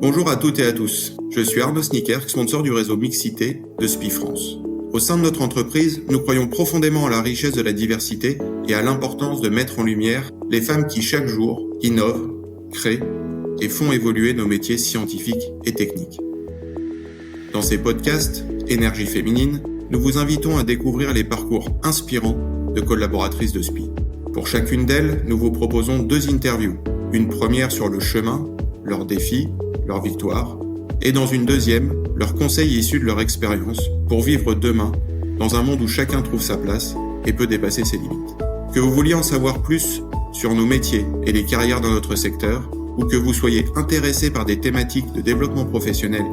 Bonjour à toutes et à tous, je suis Arnaud Snicker, sponsor du réseau Mixité de SPI France. Au sein de notre entreprise, nous croyons profondément à la richesse de la diversité et à l'importance de mettre en lumière les femmes qui chaque jour innovent, créent et font évoluer nos métiers scientifiques et techniques. Dans ces podcasts, Énergie féminine, nous vous invitons à découvrir les parcours inspirants de collaboratrices de SPI. Pour chacune d'elles, nous vous proposons 2 interviews. Une première sur le chemin, leurs défis, leurs victoires, et dans une deuxième, leurs conseils issus de leur expérience pour vivre demain dans un monde où chacun trouve sa place et peut dépasser ses limites. Que vous vouliez en savoir plus sur nos métiers et les carrières dans notre secteur, ou que vous soyez intéressé par des thématiques de développement professionnel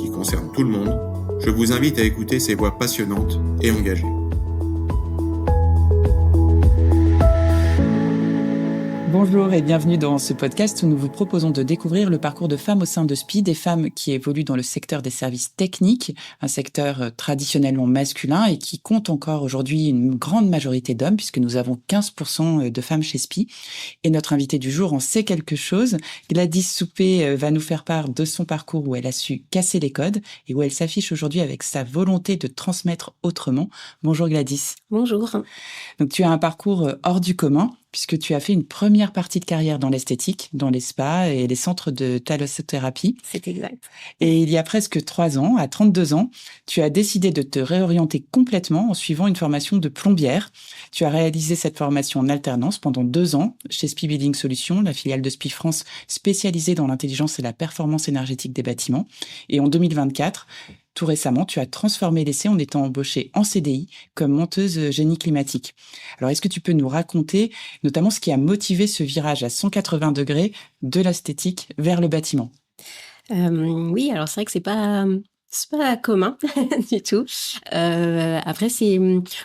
qui concernent tout le monde, je vous invite à écouter ces voix passionnantes et engagées. Bonjour et bienvenue dans ce podcast où nous vous proposons de découvrir le parcours de femmes au sein de SPI, des femmes qui évoluent dans le secteur des services techniques, un secteur traditionnellement masculin et qui compte encore aujourd'hui une grande majorité d'hommes puisque nous avons 15% de femmes chez SPI. Et notre invitée du jour en sait quelque chose. Gladys Soupé va nous faire part de son parcours où elle a su casser les codes et où elle s'affiche aujourd'hui avec sa volonté de transmettre autrement. Bonjour Gladys. Bonjour. Donc tu as un parcours hors du commun, puisque tu as fait une première partie de carrière dans l'esthétique, dans les spas et les centres de thalassothérapie. C'est exact. Et il y a presque 3 ans, à 32 ans, tu as décidé de te réorienter complètement en suivant une formation de plombière. Tu as réalisé cette formation en alternance pendant 2 ans chez SPI Building Solutions, la filiale de SPI France spécialisée dans l'intelligence et la performance énergétique des bâtiments. Et en 2024, tout récemment, tu as transformé l'essai en étant embauchée en CDI comme monteuse génie climatique. Alors, est-ce que tu peux nous raconter notamment ce qui a motivé ce virage à 180 degrés de l'esthétique vers le bâtiment ? Oui, alors c'est vrai que c'est pas commun du tout. Après, c'est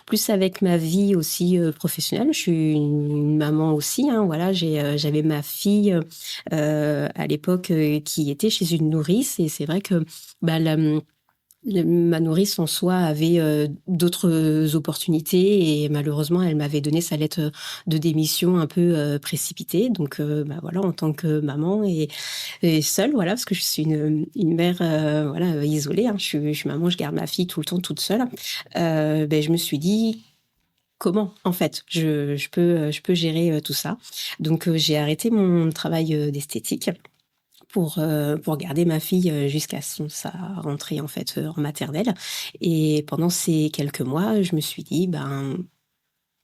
plus avec ma vie aussi professionnelle. Je suis une maman aussi. Voilà, j'avais ma fille à l'époque qui était chez une nourrice et c'est vrai que ma nourrice en soi avait d'autres opportunités et malheureusement elle m'avait donné sa lettre de démission un peu précipitée. Donc voilà, en tant que maman et seule, voilà, parce que je suis une mère voilà, isolée. Je suis maman, je garde ma fille tout le temps toute seule. Je me suis dit comment en fait je peux gérer tout ça. Donc j'ai arrêté mon travail d'esthétique pour garder ma fille jusqu'à sa rentrée en fait en maternelle. Et pendant ces quelques mois, je me suis dit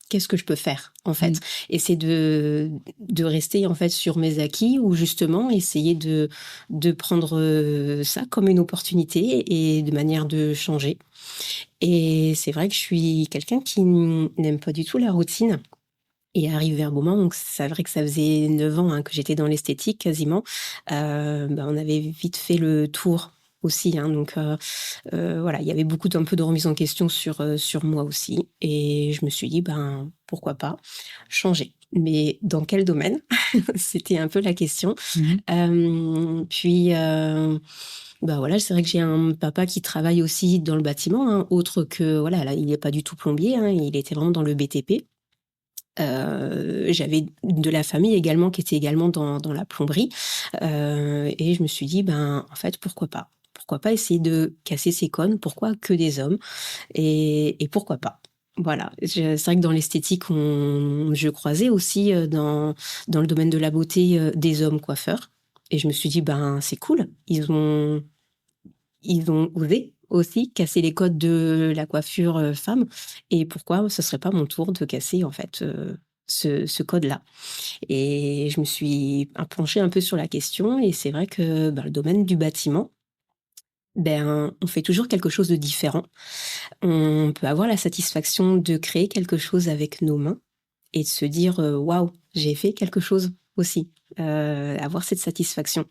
qu'est-ce que je peux faire en fait? Et c'est de rester en fait sur mes acquis ou justement essayer de prendre ça comme une opportunité et de manière de changer. Et c'est vrai que je suis quelqu'un qui n'aime pas du tout la routine. Et arrivé un moment, donc c'est vrai que ça faisait 9 ans que j'étais dans l'esthétique quasiment, on avait vite fait le tour aussi. Donc voilà, il y avait un peu de remise en question sur moi aussi. Et je me suis dit, pourquoi pas changer. Mais dans quel domaine? C'était un peu la question. Puis... voilà, c'est vrai que j'ai un papa qui travaille aussi dans le bâtiment, autre que, voilà, là, il n'est pas du tout plombier, il était vraiment dans le BTP. J'avais de la famille également qui était également dans la plomberie et je me suis dit en fait pourquoi pas essayer de casser ces codes, pourquoi que des hommes et pourquoi pas. Voilà, c'est vrai que dans l'esthétique je croisais aussi dans le domaine de la beauté des hommes coiffeurs et je me suis dit c'est cool, ils ont osé aussi casser les codes de la coiffure femme et pourquoi ce serait pas mon tour de casser en fait ce code-là. Et je me suis penchée un peu sur la question et c'est vrai que le domaine du bâtiment, on fait toujours quelque chose de différent. On peut avoir la satisfaction de créer quelque chose avec nos mains et de se dire waouh, j'ai fait quelque chose aussi. Avoir cette satisfaction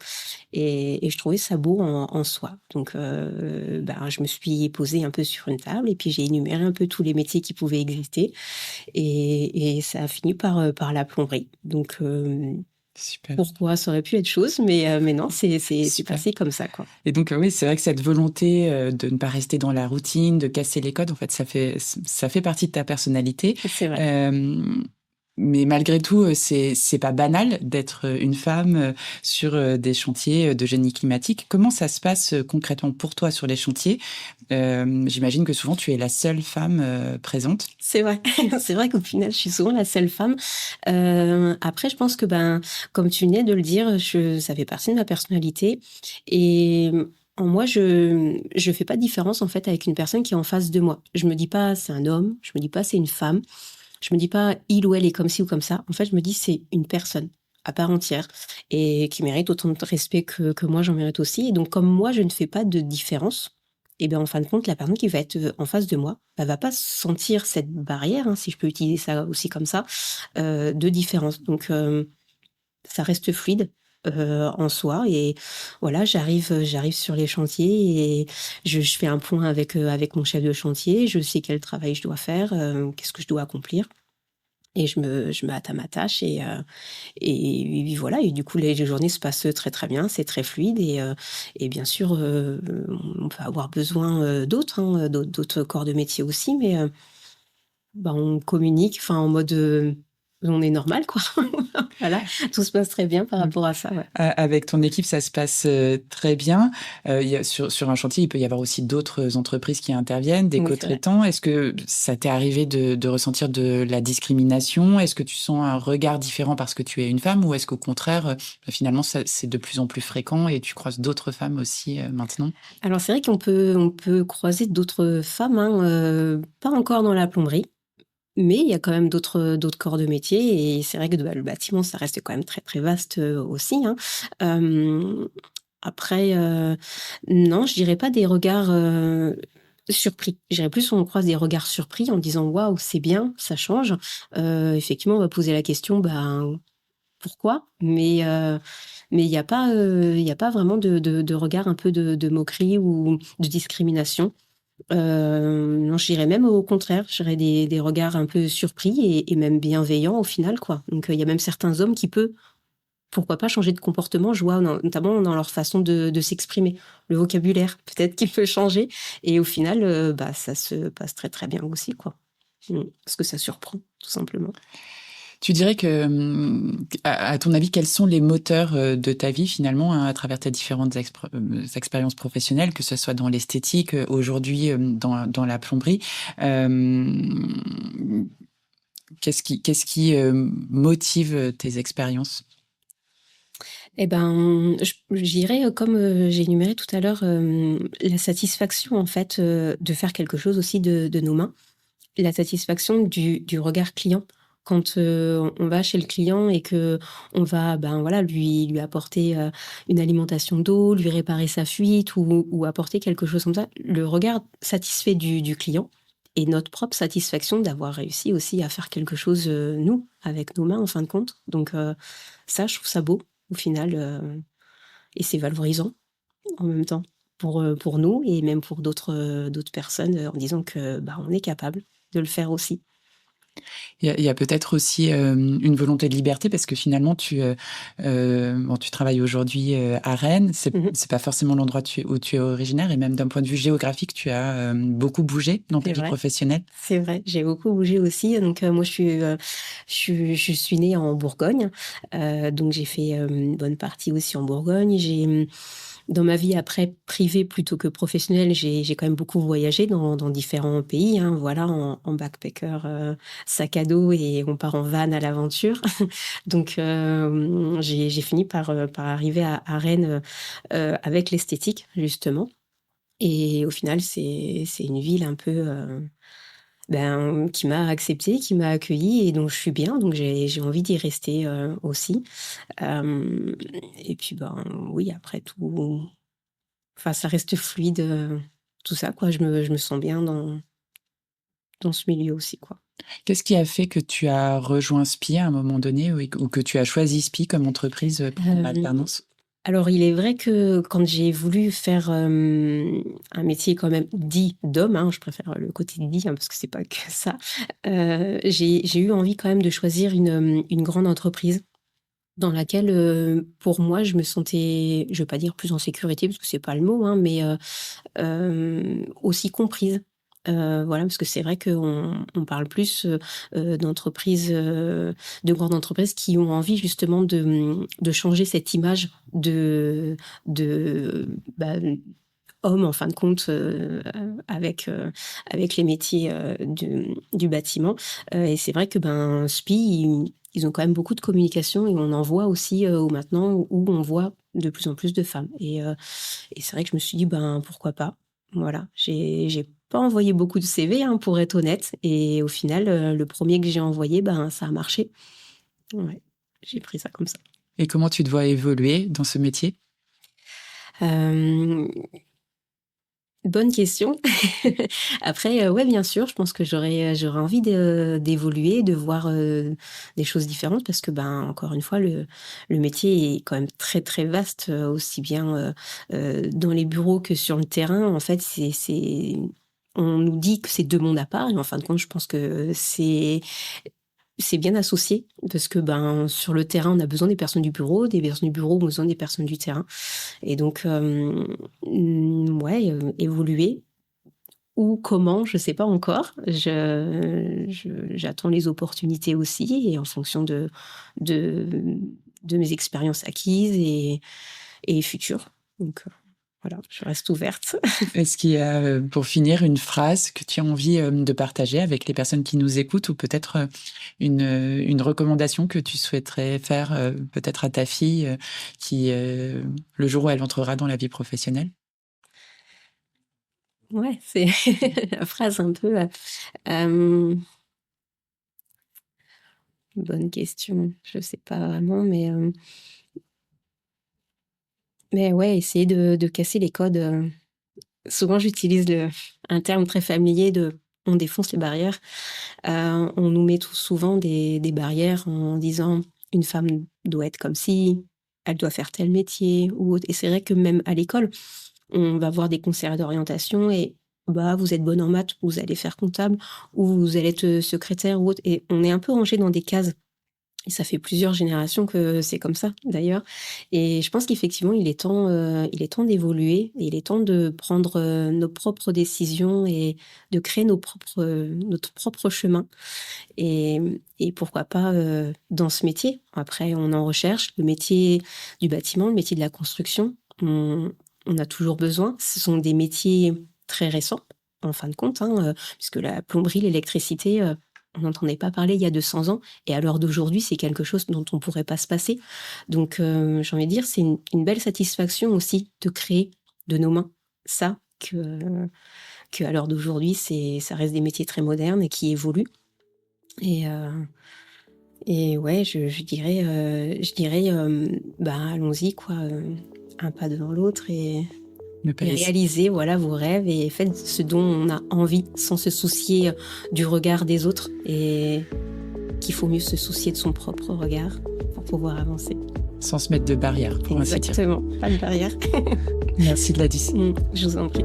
et je trouvais ça beau en soi. Donc je me suis posée un peu sur une table et puis j'ai énuméré un peu tous les métiers qui pouvaient exister et ça a fini par la plomberie. Donc super. Pourquoi ça aurait pu être chose, mais non, c'est passé comme ça, quoi. Et donc oui, c'est vrai que cette volonté de ne pas rester dans la routine, de casser les codes, en fait, ça fait partie de ta personnalité. C'est vrai. Mais malgré tout, c'est pas banal d'être une femme sur des chantiers de génie climatique. Comment ça se passe concrètement pour toi sur les chantiers? J'imagine que souvent tu es la seule femme présente. C'est vrai, c'est vrai qu'au final, je suis souvent la seule femme. Après, je pense que, comme tu venais de le dire, ça fait partie de ma personnalité. Et en moi, je fais pas de différence en fait avec une personne qui est en face de moi. Je me dis pas c'est un homme, je me dis pas c'est une femme, je me dis pas il ou elle est comme ci ou comme ça. En fait, je me dis c'est une personne à part entière et qui mérite autant de respect que moi j'en mérite aussi. Et donc, comme moi, je ne fais pas de différence, et bien en fin de compte, la personne qui va être en face de moi, va pas sentir cette barrière, hein, si je peux utiliser ça aussi comme ça, de différence. Donc, ça reste fluide en soi. Et voilà, j'arrive sur les chantiers et je fais un point avec mon chef de chantier. Je sais quel travail je dois faire, qu'est-ce que je dois accomplir. Et je me hâte à ma tâche et voilà. Et du coup, les journées se passent très très bien, c'est très fluide et bien sûr, on peut avoir besoin d'autres, hein, d'autres corps de métier aussi, mais on communique, enfin en mode on est normal quoi. Voilà, tout se passe très bien par rapport à ça. Ouais. Avec ton équipe, ça se passe très bien. Sur un chantier, il peut y avoir aussi d'autres entreprises qui interviennent, des Oui, co-traitants. Est-ce que ça t'est arrivé de ressentir de la discrimination? Est-ce que tu sens un regard différent parce que tu es une femme ou est-ce qu'au contraire, finalement, c'est de plus en plus fréquent et tu croises d'autres femmes aussi maintenant? Alors c'est vrai on peut croiser d'autres femmes, hein, pas encore dans la plomberie. Mais il y a quand même d'autres corps de métier et c'est vrai que le bâtiment, ça reste quand même très, très vaste, aussi, hein. Après, non, je dirais pas des regards, surpris. Je dirais plus on croise des regards surpris en disant: «Waouh, c'est bien, ça change». Effectivement, on va poser la question: «Pourquoi?» mais il y a pas vraiment de regard un peu de moquerie ou de discrimination. Non, je dirais même au contraire, je dirais des regards un peu surpris et même bienveillants au final, quoi. Donc, il y a même certains hommes qui peuvent, pourquoi pas, changer de comportement, je vois notamment dans leur façon de s'exprimer. Le vocabulaire, peut-être qu'il peut changer et au final, ça se passe très, très bien aussi, quoi. Parce que ça surprend, tout simplement. Tu dirais que, à ton avis, quels sont les moteurs de ta vie finalement à travers tes différentes expériences professionnelles, que ce soit dans l'esthétique, aujourd'hui dans la plomberie? Qu'est-ce qui motive tes expériences? Eh ben, je dirais, comme j'ai énuméré tout à l'heure, la satisfaction en fait de faire quelque chose aussi de nos mains, la satisfaction du regard client. Quand on va chez le client et que on va voilà, lui apporter une alimentation d'eau, lui réparer sa fuite ou apporter quelque chose comme ça, le regard satisfait du client et notre propre satisfaction d'avoir réussi aussi à faire quelque chose, nous, avec nos mains en fin de compte. Donc ça, je trouve ça beau au final, et c'est valorisant en même temps pour nous et même pour d'autres personnes, en disant que, on est capable de le faire aussi. Il y a peut-être aussi une volonté de liberté parce que finalement tu travailles aujourd'hui à Rennes. Mmh. C'est pas forcément l'endroit où tu es originaire et même d'un point de vue géographique, tu as beaucoup bougé dans ta C'est vie vrai, professionnelle. c'est vrai. J'ai beaucoup bougé aussi. Donc moi, je suis née en Bourgogne, donc j'ai fait une bonne partie aussi en Bourgogne. Dans ma vie après privée plutôt que professionnelle, j'ai quand même beaucoup voyagé dans différents pays, hein, voilà, en backpacker, sac à dos et on part en van à l'aventure. Donc j'ai fini par arriver à Rennes, avec l'esthétique justement et au final c'est une ville un peu, qui m'a acceptée, qui m'a accueillie et dont je suis bien, donc j'ai envie d'y rester, aussi. Hem et puis, oui, après tout, enfin, ça reste fluide, tout ça, quoi. Je me sens bien dans ce milieu aussi, quoi. Qu'est-ce qui a fait que tu as rejoint SPI à un moment donné ou que tu as choisi SPI comme entreprise pour ton Hem, alternance? alors il est vrai que quand j'ai voulu faire, un métier quand même dit d'homme, hein, je préfère le côté dit, hein, parce que c'est pas que ça, j'ai eu envie quand même de choisir une grande entreprise dans laquelle, pour moi, je me sentais, je vais pas dire plus en sécurité parce que c'est pas le mot, hein, mais aussi comprise. Voilà, parce que c'est vrai qu'on parle plus d'entreprises, de grandes entreprises qui ont envie justement de changer cette image de hommes, en fin de compte, avec les métiers du bâtiment. Et c'est vrai que SPI, ils ont quand même beaucoup de communication, et on en voit aussi maintenant, où on voit de plus en plus de femmes. Et c'est vrai que je me suis dit, pourquoi pas. Voilà, j'ai pas envoyé beaucoup de CV, pour être honnête. Et au final, le premier que j'ai envoyé, ça a marché. Ouais, j'ai pris ça comme ça. Et comment tu te vois évoluer dans ce métier ? Bonne question. Après, ouais, bien sûr, je pense que j'aurais envie d'évoluer, de voir des choses différentes, parce que, encore une fois, le métier est quand même très, très vaste, aussi bien dans les bureaux que sur le terrain. En fait, on nous dit que c'est deux mondes à part, et en fin de compte, je pense que c'est bien associé, parce que sur le terrain, on a besoin des personnes du bureau ont besoin des personnes du terrain. Et donc, évoluer. Ou comment, je sais pas encore. J'attends les opportunités aussi, et en fonction de mes expériences acquises et futures. Donc, voilà, je reste ouverte. Est-ce qu'il y a, pour finir, une phrase que tu as envie de partager avec les personnes qui nous écoutent, ou peut-être une recommandation que tu souhaiterais faire peut-être à ta fille qui, le jour où elle entrera dans la vie professionnelle ? Ouais, c'est la phrase un peu... bonne question, je sais pas vraiment, mais ouais, essayer de casser les codes. Souvent, j'utilise un terme très familier de « on défonce les barrières ». On nous met souvent des barrières en disant « une femme doit être comme ci, elle doit faire tel métier » ou autre. Et c'est vrai que même à l'école, on va voir des conseillères d'orientation et vous êtes bonne en maths, vous allez faire comptable, ou vous allez être secrétaire ou autre. Et on est un peu rangé dans des cases. Et ça fait plusieurs générations que c'est comme ça, d'ailleurs. Et je pense qu'effectivement, il est temps d'évoluer, et il est temps de prendre nos propres décisions et de créer notre propre chemin. Et pourquoi pas dans ce métier. Après, on en recherche le métier du bâtiment, le métier de la construction. On a toujours besoin. Ce sont des métiers très récents, en fin de compte, puisque la plomberie, l'électricité, on n'entendait pas parler il y a 200 ans, et à l'heure d'aujourd'hui, c'est quelque chose dont on ne pourrait pas se passer. Donc, j'ai envie de dire, c'est une belle satisfaction aussi de créer de nos mains ça, que à l'heure d'aujourd'hui, ça reste des métiers très modernes et qui évoluent. Et ouais, je dirais, allons-y, quoi, un pas devant l'autre, et réalisez vos rêves, et faites ce dont on a envie sans se soucier du regard des autres, et qu'il faut mieux se soucier de son propre regard pour pouvoir avancer. Sans se mettre de barrière, pour ainsi dire. Exactement, pas de barrière. Merci Gladys. Je vous en prie.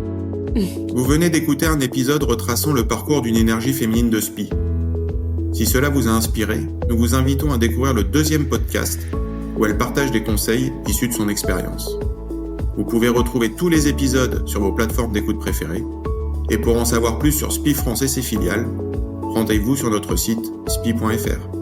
Vous venez d'écouter un épisode retraçant le parcours d'une énergie féminine de SPI. Si cela vous a inspiré, nous vous invitons à découvrir le 2e podcast, où elle partage des conseils issus de son expérience. Vous pouvez retrouver tous les épisodes sur vos plateformes d'écoute préférées. Et pour en savoir plus sur SPI France et ses filiales, rendez-vous sur notre site spi.fr.